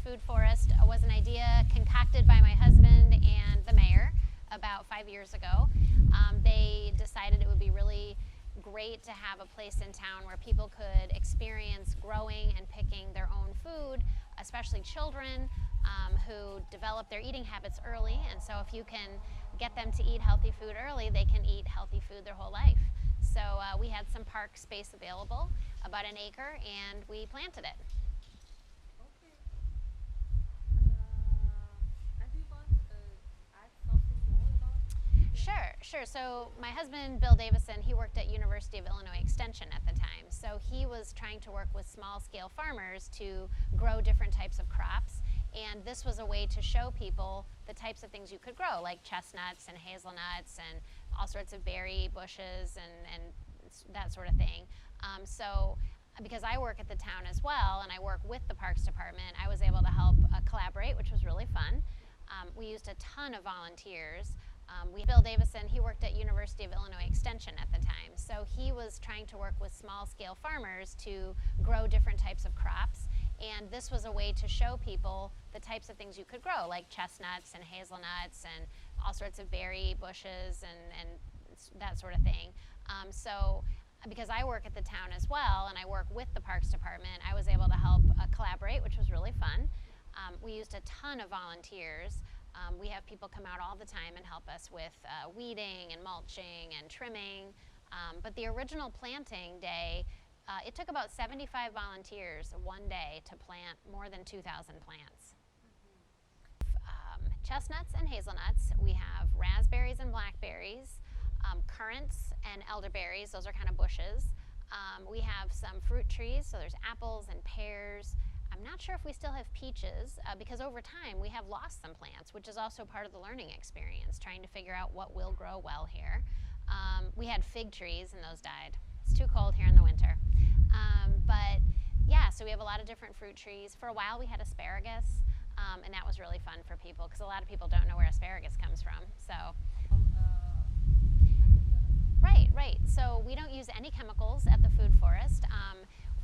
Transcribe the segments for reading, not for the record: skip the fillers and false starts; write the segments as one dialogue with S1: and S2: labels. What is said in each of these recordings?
S1: Food Forest was an idea concocted by my husband and the mayor about 5 years ago. They decided it would be really great to have a place in town where people could experience growing and picking their own food, especially children who develop their eating habits early. And so if you can get them to eat healthy food early, they can eat healthy food their whole life. So we had some park space available, about an acre, and we planted it.
S2: Okay. And do you want to add something more about it?
S1: Sure. So my husband, Bill Davison, he worked at University of Illinois Extension at the time. So he was trying to work with small-scale farmers to grow different types of crops. And this was a way to show people the types of things you could grow, like chestnuts and hazelnuts and all sorts of berry bushes and that sort of thing. So because I work at the town as well and I work with the Parks Department, I was able to help collaborate, which was really fun. We used a ton of volunteers. Bill Davison, he worked at University of Illinois Extension at the time. So he was trying to work with small-scale farmers to grow different types of crops. And this was a way to show people the types of things you could grow, like chestnuts and hazelnuts and all sorts of berry bushes and that sort of thing. So because I work at the town as well and I work with the Parks Department, I was able to help collaborate, which was really fun. We used a ton of volunteers. We have people come out all the time and help us with weeding and mulching and trimming. But the original planting day, it took about 75 volunteers one day to plant more than 2,000 plants. Chestnuts and hazelnuts, we have raspberries and blackberries, currants and elderberries, those are kind of bushes. We have some fruit trees, so there's apples and pears. I'm not sure if we still have peaches because over time we have lost some plants, which is also part of the learning experience, trying to figure out what will grow well here. We had fig trees and those died. It's too cold here in the winter. But yeah, so we have a lot of different fruit trees. For a while we had asparagus, and that was really fun for people because a lot of people don't know where asparagus comes from. So. Right. So we don't use any chemicals at the Food Forest.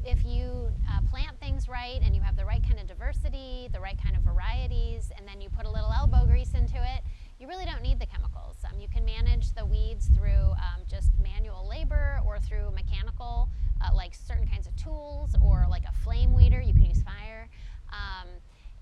S1: If you plant things right and you have the right kind of diversity, the right kind of varieties, and then you put a little elbow grease into it, you really don't need the chemicals. You can manage the weeds through just manual labor or through mechanical, like certain kinds of tools, or like a flame weeder, you can use fire.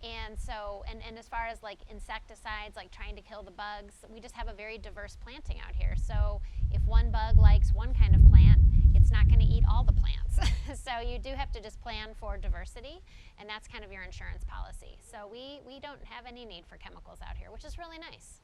S1: And as far as like insecticides, like trying to kill the bugs, we just have a very diverse planting out here. So if one bug likes one kind of plant, it's not going to eat all the plants. So you do have to just plan for diversity, and that's kind of your insurance policy. So we don't have any need for chemicals out here, which is really nice.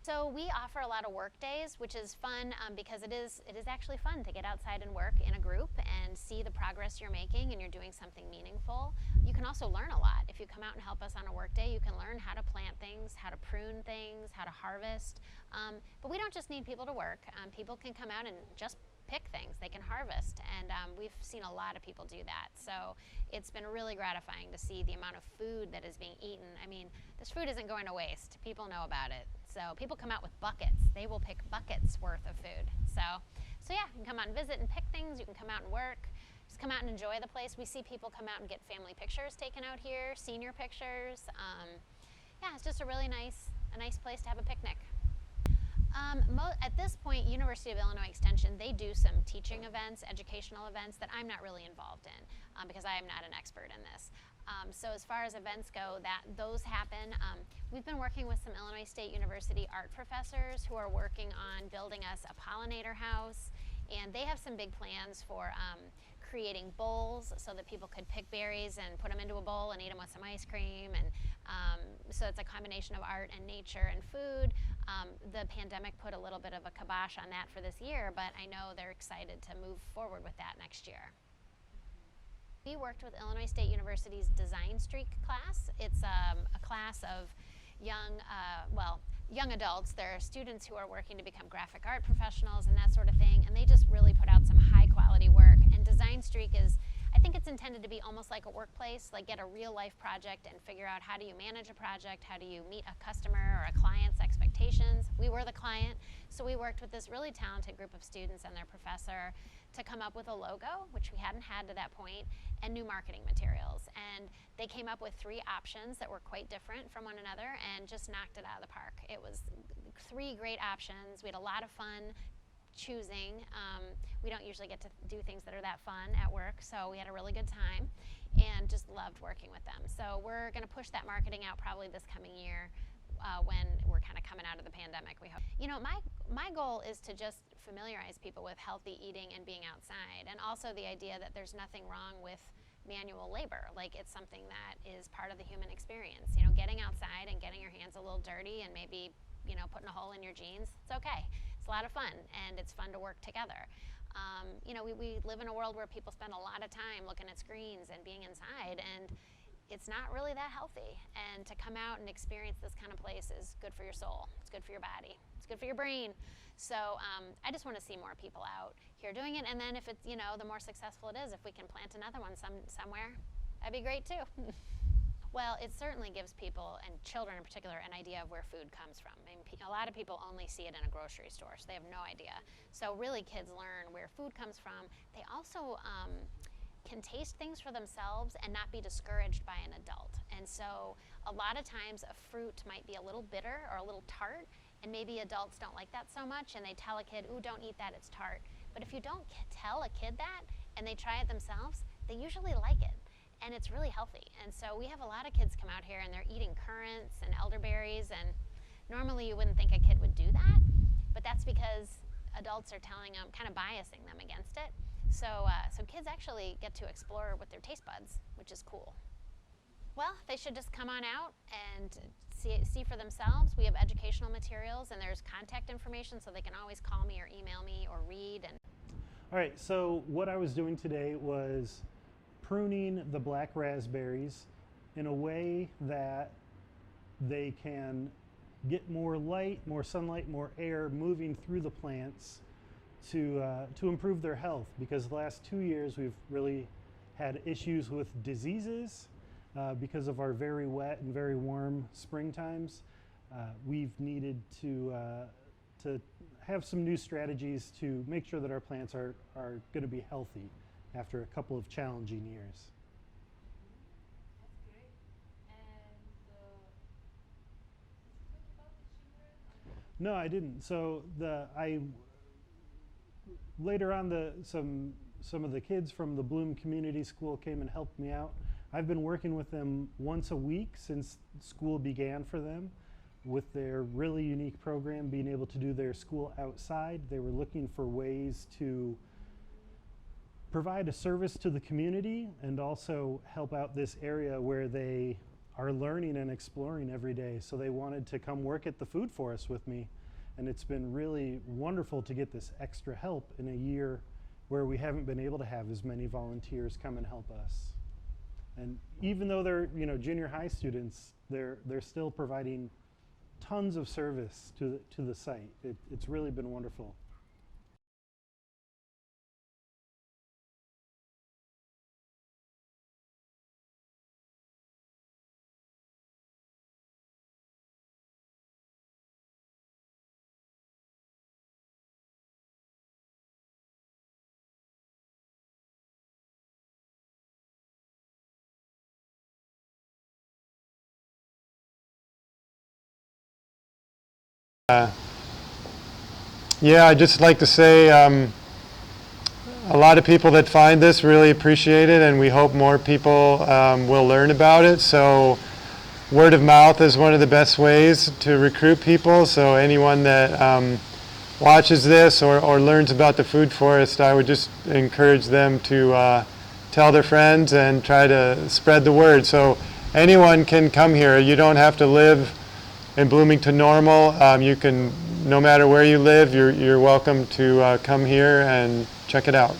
S1: So we offer a lot of work days, which is fun because it is actually fun to get outside and work in a group and see the progress you're making and you're doing something meaningful. You can also learn a lot. If you come out and help us on a work day, you can learn how to plant things, how to prune things, how to harvest. But we don't just need people to work. People can come out and just pick things. They can harvest, and we've seen a lot of people do that. So it's been really gratifying to see the amount of food that is being eaten. I mean, this food isn't going to waste. People know about it. So people come out with buckets. They will pick buckets worth of food. So yeah, you can come out and visit and pick things. You can come out and work. Just come out and enjoy the place. We see people come out and get family pictures taken out here, senior pictures. Yeah, it's just a really nice place to have a picnic. At this point, University of Illinois Extension, they do some teaching events, educational events that I'm not really involved in because I am not an expert in this. So as far as events go, those happen. We've been working with some Illinois State University art professors who are working on building us a pollinator house, and they have some big plans for creating bowls so that people could pick berries and put them into a bowl and eat them with some ice cream. And so it's a combination of art and nature and food. The pandemic put a little bit of a kibosh on that for this year, but I know they're excited to move forward with that next year. We worked with Illinois State University's Design Streak class. It's a class of young adults. There are students who are working to become graphic art professionals and that sort of thing, and they just really put out some high quality work. And Design Streak is, I think it's intended to be almost like a workplace, like get a real life project and figure out how do you manage a project, how do you meet a customer or a client's expectations. expectations. We were the client, so we worked with this really talented group of students and their professor to come up with a logo, which we hadn't had to that point, and new marketing materials. And they came up with 3 options that were quite different from one another and just knocked it out of the park. It was 3 great options. We had a lot of fun choosing. We don't usually get to do things that are that fun at work, so we had a really good time and just loved working with them. So we're going to push that marketing out probably this coming year when we're kind of coming out of the pandemic, we hope. You know, my goal is to just familiarize people with healthy eating and being outside, and also the idea that there's nothing wrong with manual labor. Like, it's something that is part of the human experience. You know, getting outside and getting your hands a little dirty and maybe, you know, putting a hole in your jeans, it's okay. It's a lot of fun, and it's fun to work together. You know, we live in a world where people spend a lot of time looking at screens and being inside, and it's not really that healthy. And to come out and experience this kind of place is good for your soul. It's good for your body. It's good for your brain. So I just want to see more people out here doing it. And then if it's, you know, the more successful it is, if we can plant another one somewhere, that'd be great too. Well, it certainly gives people, and children in particular, an idea of where food comes from. I mean, a lot of people only see it in a grocery store, so they have no idea. So really, kids learn where food comes from. They also can taste things for themselves and not be discouraged by an adult. And so a lot of times a fruit might be a little bitter or a little tart, and maybe adults don't like that so much, and they tell a kid, ooh, don't eat that, it's tart. But if you don't tell a kid that, and they try it themselves, they usually like it. And it's really healthy. And so we have a lot of kids come out here and they're eating currants and elderberries, and normally you wouldn't think a kid would do that, but that's because adults are telling them, kind of biasing them against it. So kids actually get to explore with their taste buds, which is cool. Well, they should just come on out and see for themselves. We have educational materials, and there's contact information, so they can always call me or email me or read. And
S3: all right, so what I was doing today was pruning the black raspberries in a way that they can get more light, more sunlight, more air moving through the plants to improve their health, because the last 2 years we've really had issues with diseases because of our very wet and very warm spring times. We've needed to have some new strategies to make sure that our plants are going to be healthy after a couple of challenging years.
S2: That's great. And did you talk about the children?
S3: No, I didn't. So later on, some of the kids from the Bloom Community School came and helped me out. I've been working with them once a week since school began for them, with their really unique program, being able to do their school outside. They were looking for ways to provide a service to the community and also help out this area where they are learning and exploring every day. So they wanted to come work at the Food Forest with me, and it's been really wonderful to get this extra help in a year where we haven't been able to have as many volunteers come and help us. And even though they're, you know, junior high students, they're still providing tons of service to the site. It's really been wonderful.
S4: Yeah, I'd just like to say a lot of people that find this really appreciate it, and we hope more people will learn about it. So word of mouth is one of the best ways to recruit people. So anyone that watches this or learns about the Food Forest, I would just encourage them to tell their friends and try to spread the word. So anyone can come here. You don't have to live in Bloomington Normal. You can, no matter where you live, you're welcome to come here and check it out.